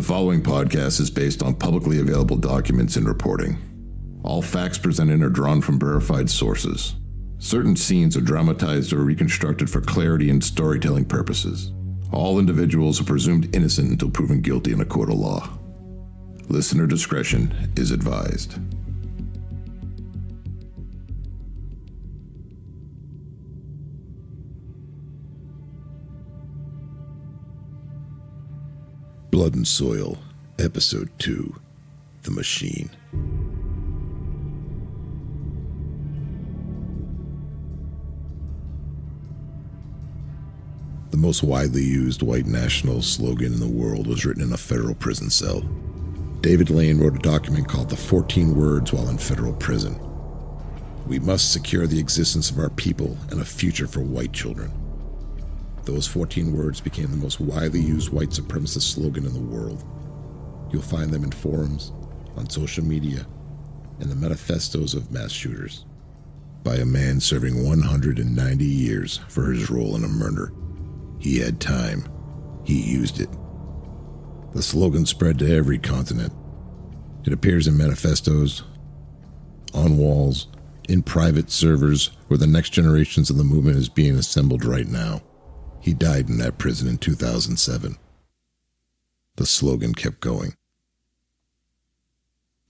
The following podcast is based on publicly available documents and reporting. All facts presented are drawn from verified sources. Certain scenes are dramatized or reconstructed for clarity and storytelling purposes. All individuals are presumed innocent until proven guilty in a court of law. Listener discretion is advised. Blood and Soil, Episode 2, The Machine. The most widely used white nationalist slogan in the world was written in a federal prison cell. David Lane wrote a document called The 14 Words while in federal prison. We must secure the existence of our people and a future for white children. Those 14 words became the most widely used white supremacist slogan in the world. You'll find them in forums, on social media, and the manifestos of mass shooters. By a man serving 190 years for his role in a murder. He had time. He used it. The slogan spread to every continent. It appears in manifestos, on walls, in private servers where the next generations of the movement is being assembled right now. He died in that prison in 2007. The slogan kept going.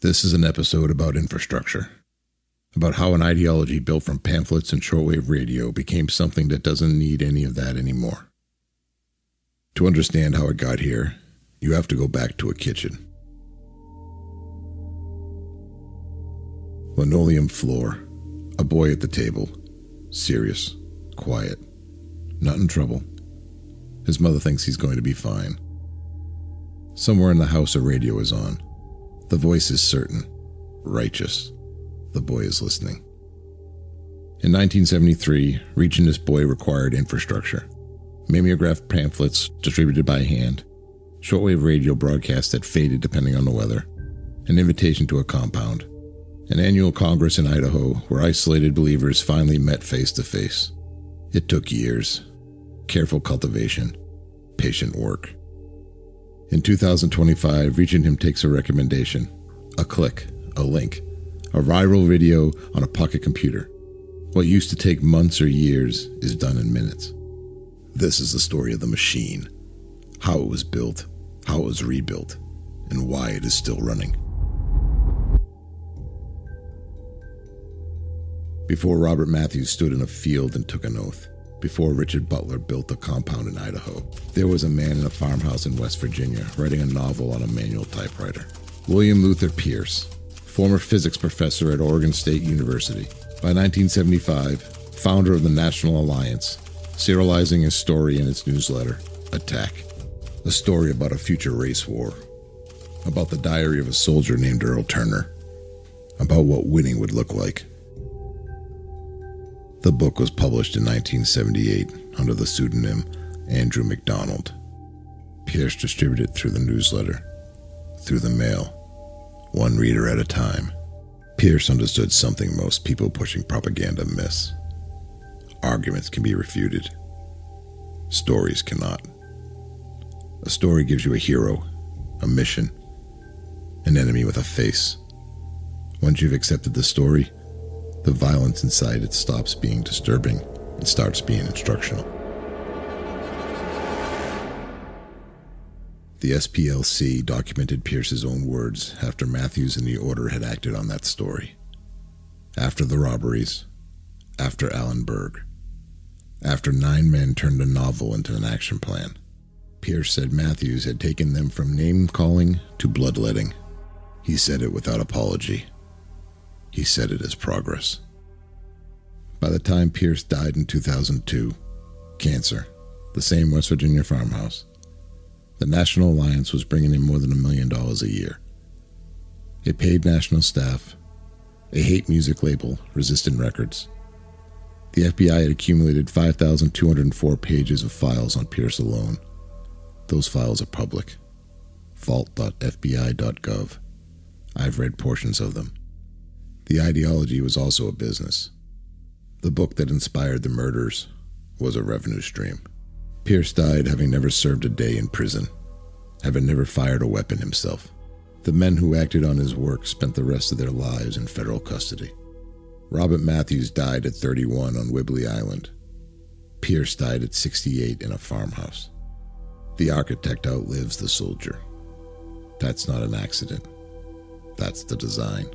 This is an episode about infrastructure, about how an ideology built from pamphlets and shortwave radio became something that doesn't need any of that anymore. To understand how it got here, you have to go back to a kitchen. Linoleum floor, a boy at the table, serious, quiet. Not in trouble. His mother thinks he's going to be fine. Somewhere in the house a radio is on. The voice is certain, righteous. The boy is listening. In 1973, reaching this boy required infrastructure. Mimeograph pamphlets distributed by hand, shortwave radio broadcasts that faded depending on the weather, an invitation to a compound, an annual congress in Idaho where isolated believers finally met face to face. It took years. Careful cultivation, patient work. In 2025, reaching him takes a recommendation, a click, a link, a viral video on a pocket computer. What used to take months or years is done in minutes. This is the story of the machine, how it was built, how it was rebuilt, and why it is still running. Before Robert Matthews stood in a field and took an oath, before Richard Butler built a compound in Idaho, there was a man in a farmhouse in West Virginia writing a novel on a manual typewriter. William Luther Pierce, former physics professor at Oregon State University. By 1975, founder of the National Alliance, serializing his story in its newsletter, Attack. A story about a future race war. About the diary of a soldier named Earl Turner. About what winning would look like. The book was published in 1978 under the pseudonym Andrew MacDonald. Pierce distributed it through the newsletter, through the mail, one reader at a time. Pierce understood something most people pushing propaganda miss. Arguments can be refuted. Stories cannot. A story gives you a hero, a mission, an enemy with a face. Once you've accepted the story, the violence inside it stops being disturbing and starts being instructional. The SPLC documented Pierce's own words after Matthews and the Order had acted on that story. After the robberies, after Allen Berg, after 9 men turned a novel into an action plan, Pierce said Matthews had taken them from name-calling to bloodletting. He said it without apology. He said it as progress. By the time Pierce died in 2002, cancer, the same West Virginia farmhouse, the National Alliance was bringing in more than $1 million a year. A paid national staff, a hate music label, Resistant Records. The FBI had accumulated 5,204 pages of files on Pierce alone. Those files are public. vault.fbi.gov. I've read portions of them. The ideology was also a business. The book that inspired the murders was a revenue stream. Pierce died having never served a day in prison. having never fired a weapon himself. The men who acted on his work spent the rest of their lives in federal custody. Robert Matthews died at 31 on Whibley Island. Pierce died at 68 in a farmhouse. The architect outlives the soldier. That's not an accident. That's the design.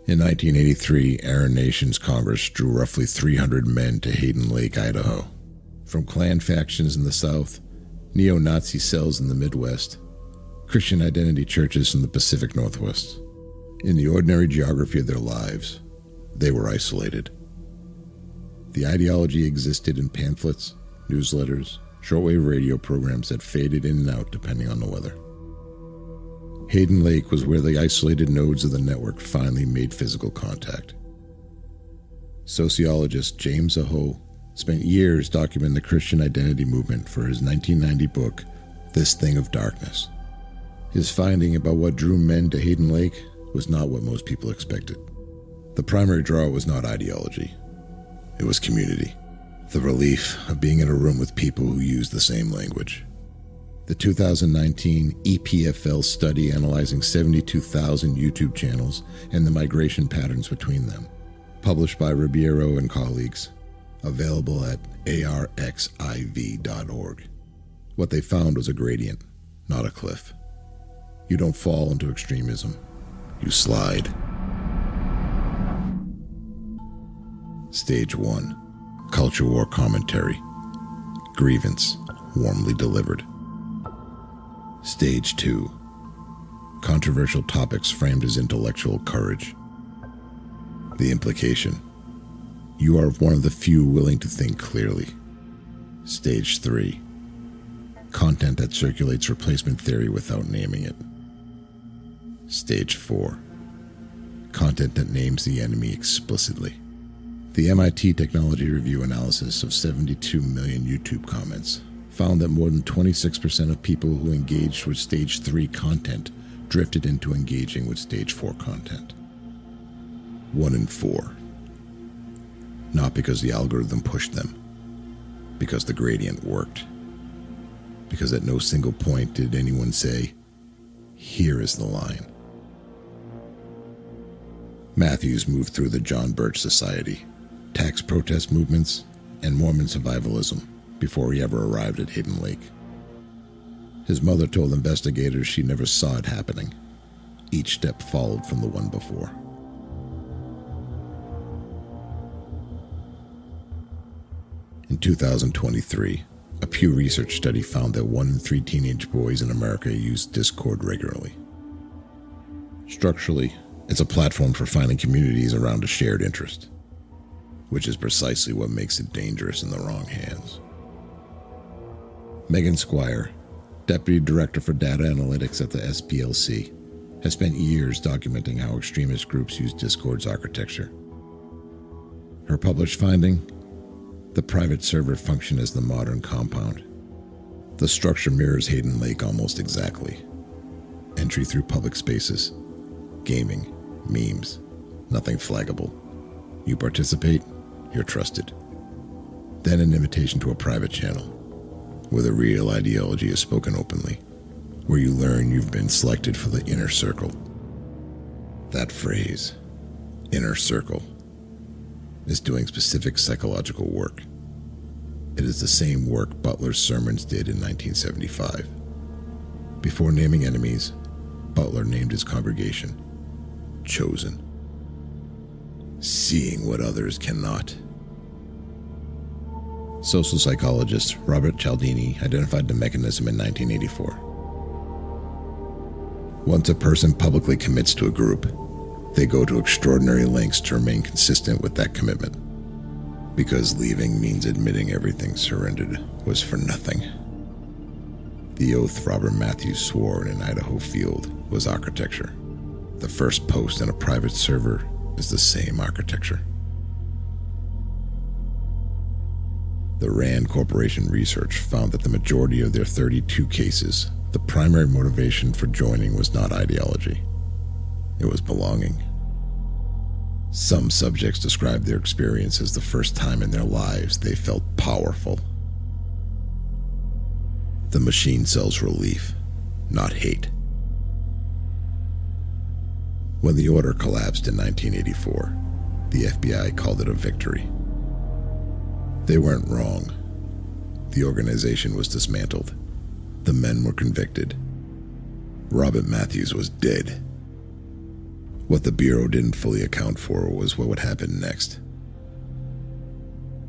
In 1983, Aryan Nations Congress drew roughly 300 men to Hayden Lake, Idaho. From Klan factions in the South, neo-Nazi cells in the Midwest, Christian identity churches in the Pacific Northwest. In the ordinary geography of their lives, they were isolated. The ideology existed in pamphlets, newsletters, shortwave radio programs that faded in and out depending on the weather. Hayden Lake was where the isolated nodes of the network finally made physical contact. Sociologist James Aho spent years documenting the Christian identity movement for his 1990 book, This Thing of Darkness. His finding about what drew men to Hayden Lake was not what most people expected. The primary draw was not ideology. It was community. The relief of being in a room with people who use the same language. The 2019 EPFL study analyzing 72,000 YouTube channels and the migration patterns between them, published by Ribeiro and colleagues, available at arxiv.org. What they found was a gradient, not a cliff. You don't fall into extremism, you slide. Stage 1. Culture war commentary. Grievance, warmly delivered. Stage 2. Controversial topics framed as intellectual courage. The implication: you are one of the few willing to think clearly. Stage 3. Content that circulates replacement theory without naming it. Stage 4. Content that names the enemy explicitly. The MIT Technology Review analysis of 72 million YouTube comments found that more than 26% of people who engaged with Stage 3 content drifted into engaging with Stage 4 content. 1 in 4. Not because the algorithm pushed them, because the gradient worked. Because at no single point did anyone say, "Here is the line." Matthews moved through the John Birch Society, tax protest movements, and Mormon survivalism before he ever arrived at Hayden Lake. His mother told investigators she never saw it happening. Each step followed from the one before. In 2023, a Pew Research study found that 1 in 3 teenage boys in America use Discord regularly. Structurally, it's a platform for finding communities around a shared interest, which is precisely what makes it dangerous in the wrong hands. Megan Squire, Deputy Director for Data Analytics at the SPLC, has spent years documenting how extremist groups use Discord's architecture. Her published finding: the private server functioned as the modern compound. The structure mirrors Hayden Lake almost exactly. Entry through public spaces, gaming, memes, nothing flaggable. You participate, you're trusted. Then an invitation to a private channel, where the real ideology is spoken openly, where you learn you've been selected for the inner circle. That phrase, inner circle, is doing specific psychological work. It is the same work Butler's sermons did in 1975. Before naming enemies, Butler named his congregation Chosen, seeing what others cannot. Social psychologist Robert Cialdini identified the mechanism in 1984. Once a person publicly commits to a group, they go to extraordinary lengths to remain consistent with that commitment, because leaving means admitting everything surrendered was for nothing. The oath Robert Matthews swore in an Idaho field was architecture. The first post in a private server is the same architecture. The Rand Corporation research found that the majority of their 32 cases, the primary motivation for joining was not ideology. It was belonging. Some subjects described their experience as the first time in their lives they felt powerful. The machine sells relief, not hate. When the order collapsed in 1984, the FBI called it a victory. They weren't wrong. The organization was dismantled. The men were convicted. Robert Matthews was dead. What the Bureau didn't fully account for was what would happen next.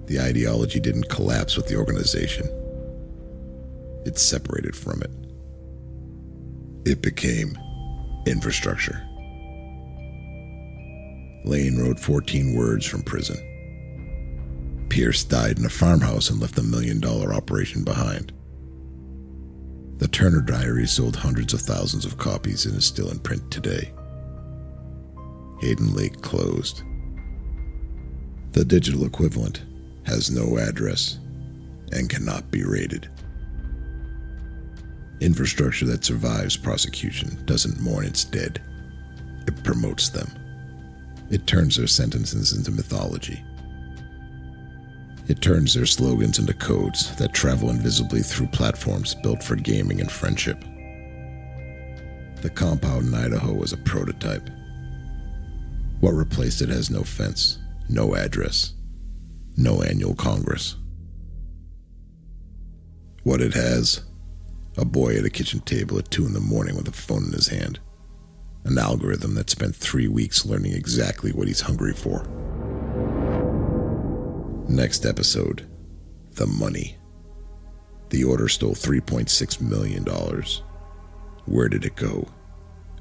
The ideology didn't collapse with the organization. It separated from it. It became infrastructure. Lane wrote 14 words from prison. Pierce died in a farmhouse and left $1 million operation behind. The Turner Diary sold hundreds of thousands of copies and is still in print today. Hayden Lake closed. The digital equivalent has no address and cannot be rated. Infrastructure that survives prosecution doesn't mourn its dead. It promotes them. It turns their sentences into mythology. It turns their slogans into codes that travel invisibly through platforms built for gaming and friendship. The compound in Idaho was a prototype. What replaced it has no fence, no address, no annual Congress. What it has? A boy at a kitchen table at 2 a.m. with a phone in his hand. An algorithm that spent 3 weeks learning exactly what he's hungry for. Next episode, the money. The order stole $3.6 million. Where did it go?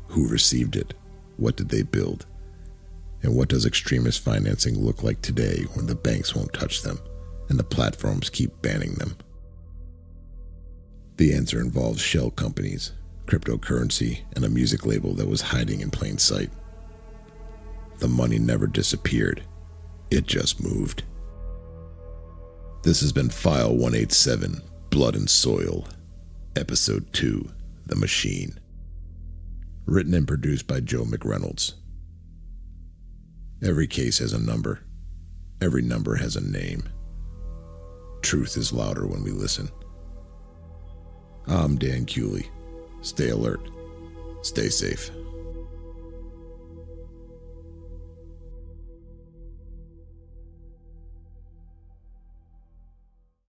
Who received it? What did they build? And what does extremist financing look like today when the banks won't touch them and the platforms keep banning them? The answer involves shell companies, cryptocurrency, and a music label that was hiding in plain sight. The money never disappeared. It just moved. This has been File 187, Blood and Soil, Episode 2, The Machine. Written and produced by Joe McReynolds. Every case has a number. Every number has a name. Truth is louder when we listen. I'm Dan Cooley. Stay alert. Stay safe.